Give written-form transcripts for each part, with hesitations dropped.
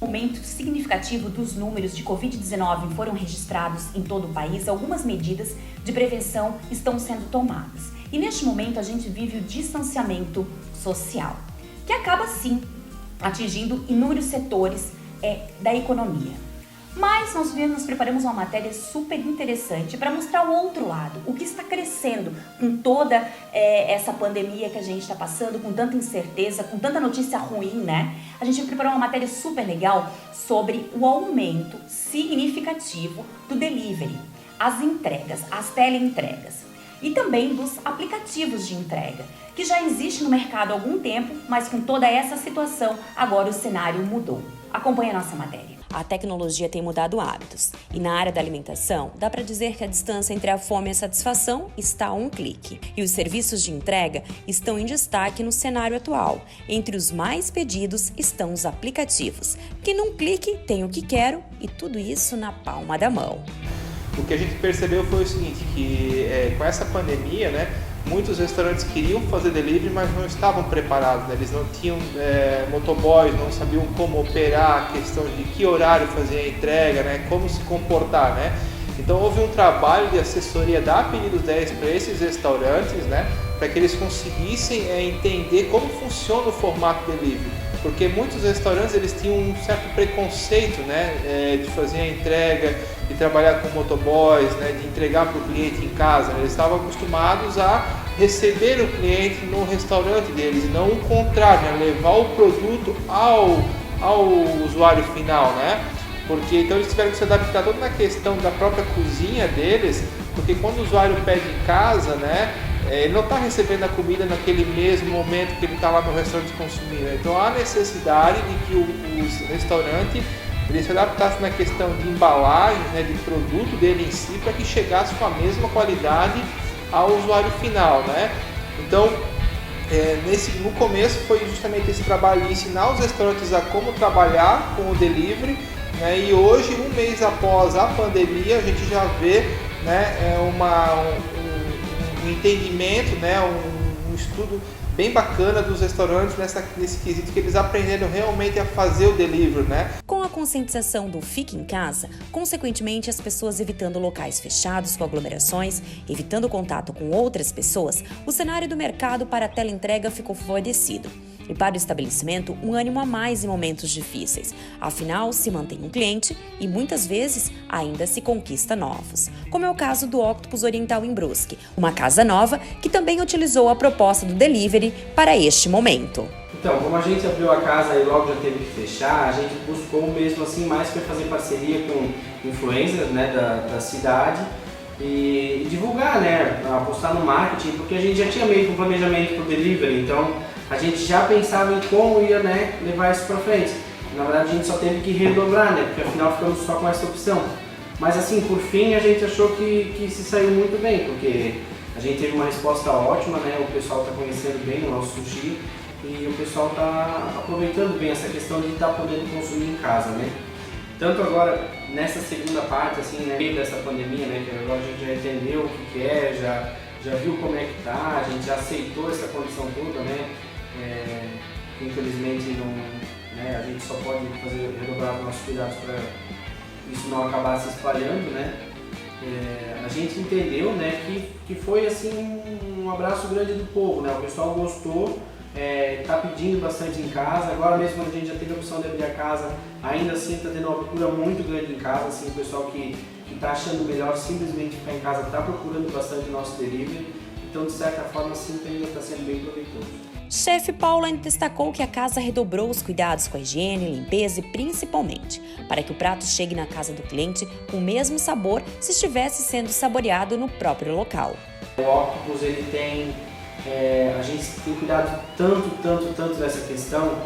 aumento significativo dos números de Covid-19 foram registrados em todo o país, algumas medidas de prevenção estão sendo tomadas. E neste momento a gente vive o distanciamento social, que acaba sim atingindo inúmeros setores da economia. Mas nós preparamos uma matéria super interessante para mostrar o outro lado, o que está crescendo com toda essa pandemia que a gente está passando, com tanta incerteza, com tanta notícia ruim, né? A gente preparou uma matéria super legal sobre o aumento significativo do delivery, as entregas, as teleentregas e também dos aplicativos de entrega, que já existe no mercado há algum tempo, mas com toda essa situação, agora o cenário mudou. Acompanhe a nossa matéria. A tecnologia tem mudado hábitos e na área da alimentação dá para dizer que a distância entre a fome e a satisfação está a um clique. E os serviços de entrega estão em destaque no cenário atual. Entre os mais pedidos estão os aplicativos, que num clique tem o que quero e tudo isso na palma da mão. O que a gente percebeu foi o seguinte, que com essa pandemia, né, muitos restaurantes queriam fazer delivery, mas não estavam preparados, né? Eles não tinham motoboys, não sabiam como operar, a questão de que horário fazer a entrega, né? Como se comportar, né? Então houve um trabalho de assessoria da Pedidos 10 para esses restaurantes, né? Para que eles conseguissem entender como funciona o formato delivery, porque muitos restaurantes eles tinham um certo preconceito, né? De fazer a entrega, de trabalhar com motoboys, né, de entregar para o cliente em casa. Eles estavam acostumados a receber o cliente no restaurante deles e não o contrário, né, levar o produto ao usuário final, né? Porque então eles tiveram que se adaptar toda na questão da própria cozinha deles, porque quando o usuário pede em casa, né, ele não está recebendo a comida naquele mesmo momento que ele está lá no restaurante consumindo. Então há necessidade de que o restaurante ele se adaptasse na questão de embalagem, né, de produto dele em si, para que chegasse com a mesma qualidade ao usuário final, né? Então, no começo foi justamente esse trabalho de ensinar os restaurantes a como trabalhar com o delivery, né? E hoje, um mês após a pandemia, a gente já vê, né, um entendimento, né, um estudo bem bacana dos restaurantes nesse quesito, que eles aprenderam realmente a fazer o delivery, né? Com a conscientização do fique em casa, consequentemente as pessoas evitando locais fechados com aglomerações, evitando contato com outras pessoas, o cenário do mercado para a teleentrega ficou favorecido. E para o estabelecimento, um ânimo a mais em momentos difíceis. Afinal, se mantém um cliente e muitas vezes ainda se conquista novos. Como é o caso do Octopus Oriental em Brusque, uma casa nova que também utilizou a proposta do delivery para este momento. Então, como a gente abriu a casa e logo já teve que fechar, a gente buscou mesmo assim mais para fazer parceria com influencers, né, da cidade e divulgar, né, apostar no marketing, porque a gente já tinha meio que um planejamento para o delivery, então a gente já pensava em como ia, né, levar isso para frente. Na verdade a gente só teve que redobrar, né, porque afinal ficamos só com essa opção. Mas assim, por fim a gente achou que se saiu muito bem, porque a gente teve uma resposta ótima, né, o pessoal está conhecendo bem o nosso sushi e o pessoal está aproveitando bem essa questão de estar podendo consumir em casa, né. Tanto agora, nessa segunda parte, assim, né, dessa pandemia, né, que agora a gente já entendeu o que é, já viu como é que tá, a gente já aceitou essa condição toda, né. Infelizmente não, né, a gente só pode redobrar os nossos cuidados para isso não acabar se espalhando, né. A gente entendeu, né, que foi assim um abraço grande do povo, né, o pessoal gostou, tá pedindo bastante em casa. Agora mesmo a gente já teve a opção de abrir a casa, ainda assim está tendo uma procura muito grande em casa, assim, o pessoal que está achando melhor simplesmente ficar em casa está procurando bastante o nosso delivery, então de certa forma sim ainda está sendo bem proveitoso. Chefe Paulo ainda destacou que a casa redobrou os cuidados com a higiene, limpeza e principalmente para que o prato chegue na casa do cliente com o mesmo sabor se estivesse sendo saboreado no próprio local. O Octopus ele tem, a gente tem cuidado tanto dessa questão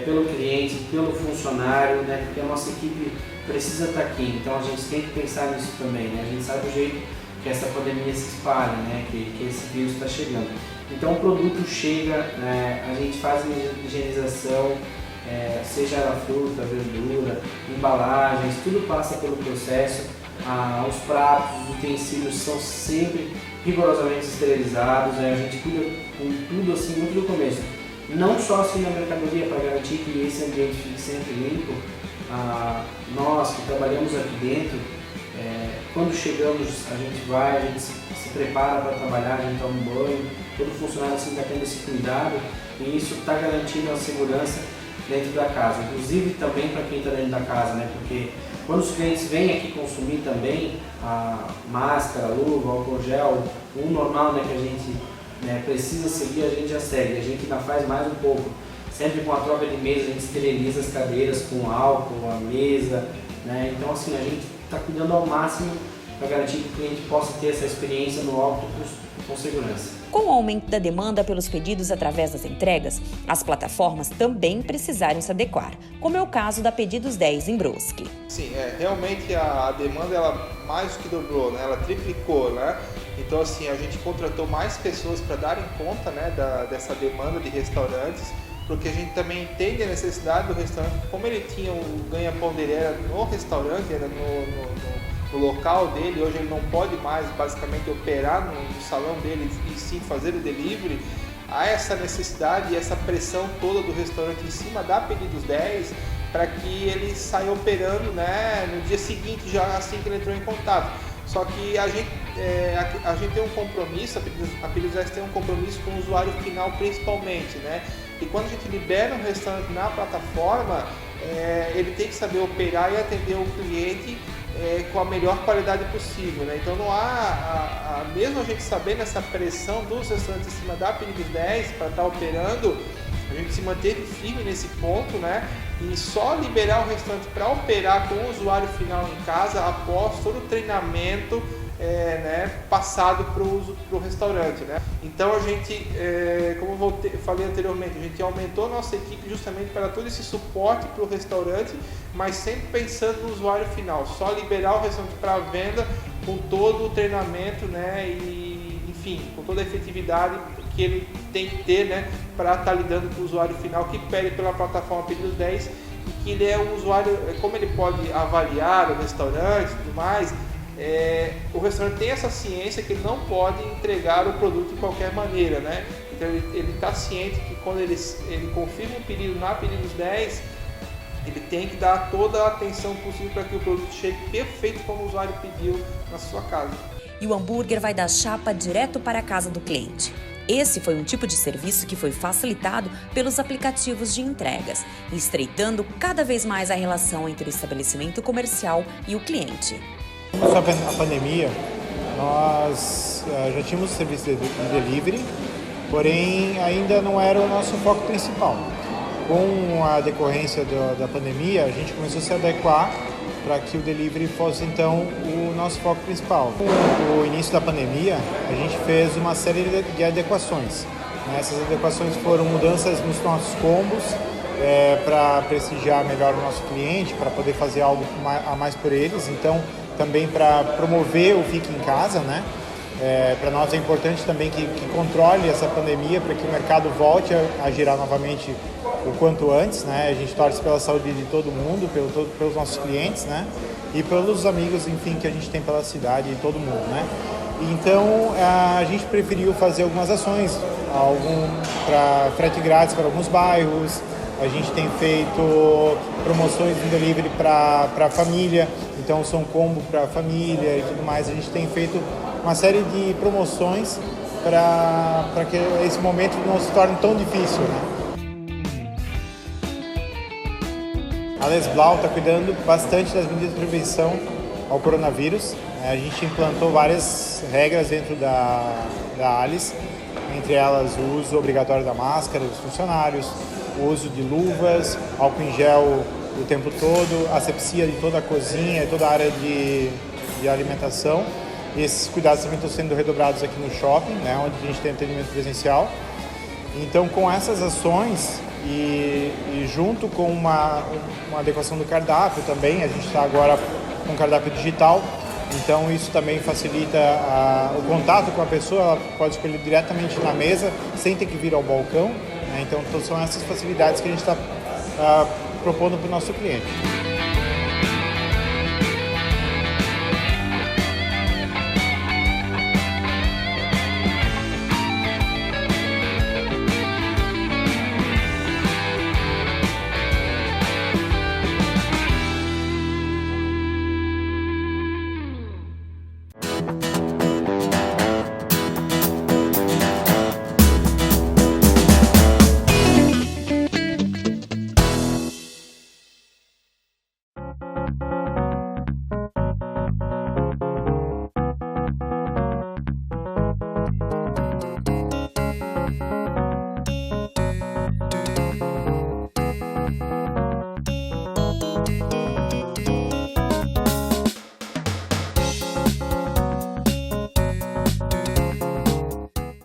pelo cliente, pelo funcionário, né, porque a nossa equipe precisa estar aqui, então a gente tem que pensar nisso também, né, a gente sabe o jeito que essa pandemia se espalha, né, que esse vírus está chegando. Então o produto chega, a gente faz a higienização, seja ela fruta, verdura, embalagens, tudo passa pelo processo. Os pratos, os utensílios são sempre rigorosamente esterilizados, a gente cuida com tudo assim muito do começo. Não só assim na mercadoria para garantir que esse ambiente fique sempre limpo, nós que trabalhamos aqui dentro, quando chegamos a gente vai, a gente se prepara para trabalhar, a gente toma um banho, todo funcionário assim está tendo esse cuidado e isso está garantindo a segurança dentro da casa, inclusive também para quem está dentro da casa, né? Porque quando os clientes vêm aqui consumir também a máscara, luva, álcool gel, o normal, né, que a gente precisa seguir, a gente já segue, a gente ainda faz mais um pouco. Sempre com a troca de mesa, a gente esteriliza as cadeiras com álcool, a mesa, né? Então assim, a gente está cuidando ao máximo para garantir que o cliente possa ter essa experiência no Octopus com segurança. Com o aumento da demanda pelos pedidos através das entregas, as plataformas também precisaram se adequar, como é o caso da Pedidos 10 em Brusque. Sim, realmente a demanda ela mais do que dobrou, né? Ela triplicou, né? Então assim, a gente contratou mais pessoas para darem conta, né, dessa demanda de restaurantes, porque a gente também entende a necessidade do restaurante, como ele tinha o ganha-pão dele era no restaurante, era no local dele, hoje ele não pode mais basicamente operar no salão dele e sim fazer o delivery, há essa necessidade e essa pressão toda do restaurante em cima da Pedidos 10 para que ele saia operando, né, no dia seguinte, já assim que ele entrou em contato. Só que a gente tem um compromisso, a Pedidos 10 tem um compromisso com o usuário final principalmente, né? E quando a gente libera um restaurante na plataforma, ele tem que saber operar e atender o cliente com a melhor qualidade possível, né? Então não há, mesmo a gente sabendo essa pressão dos restaurantes em cima da Pedidos 10 para estar operando, a gente se manteve firme nesse ponto, né? E só liberar o restaurante para operar com o usuário final em casa após todo o treinamento passado para o restaurante, né? Então a gente, como eu falei anteriormente, a gente aumentou a nossa equipe justamente para todo esse suporte para o restaurante, mas sempre pensando no usuário final, só liberar o restaurante para venda com todo o treinamento, né? E enfim, com toda a efetividade que ele tem que ter, né, para estar lidando com o usuário final que pede pela plataforma Pedidos 10 e que ele é um usuário, como ele pode avaliar o restaurante e tudo mais. O restaurante tem essa ciência que ele não pode entregar o produto de qualquer maneira, né? Então ele está ciente que quando ele confirma um pedido na Pedidos 10, ele tem que dar toda a atenção possível para que o produto chegue perfeito como o usuário pediu na sua casa. E o hambúrguer vai da chapa direto para a casa do cliente. Esse foi um tipo de serviço que foi facilitado pelos aplicativos de entregas, estreitando cada vez mais a relação entre o estabelecimento comercial e o cliente. Sobre a pandemia, nós já tínhamos serviço de delivery, porém ainda não era o nosso foco principal. Com a decorrência da pandemia, a gente começou a se adequar para que o delivery fosse então o nosso foco principal. Com o início da pandemia, a gente fez uma série de adequações. Essas adequações foram mudanças nos nossos combos, para prestigiar melhor o nosso cliente, para poder fazer algo a mais por eles. Então, também para promover o Fique em Casa, né? Para nós é importante também que controle essa pandemia para que o mercado volte a girar novamente o quanto antes, né? A gente torce pela saúde de todo mundo, pelos nossos clientes, né? E pelos amigos, enfim, que a gente tem pela cidade e todo mundo, né? Então a gente preferiu fazer algumas ações, para frete grátis para alguns bairros. A gente tem feito promoções de delivery para a família, então são combo para a família e tudo mais. A gente tem feito uma série de promoções para que esse momento não se torne tão difícil, né? A Les Blau está cuidando bastante das medidas de prevenção ao coronavírus. A gente implantou várias regras dentro da Alice, entre elas o uso obrigatório da máscara dos funcionários, o uso de luvas, álcool em gel o tempo todo, asepsia de toda a cozinha e toda a área de alimentação. E esses cuidados também estão sendo redobrados aqui no shopping, né, onde a gente tem atendimento presencial. Então, com essas ações e junto com uma adequação do cardápio também, a gente está agora com cardápio digital, então isso também facilita o contato com a pessoa, ela pode escolher diretamente na mesa, sem ter que vir ao balcão. Então são essas facilidades que a gente está propondo para o nosso cliente.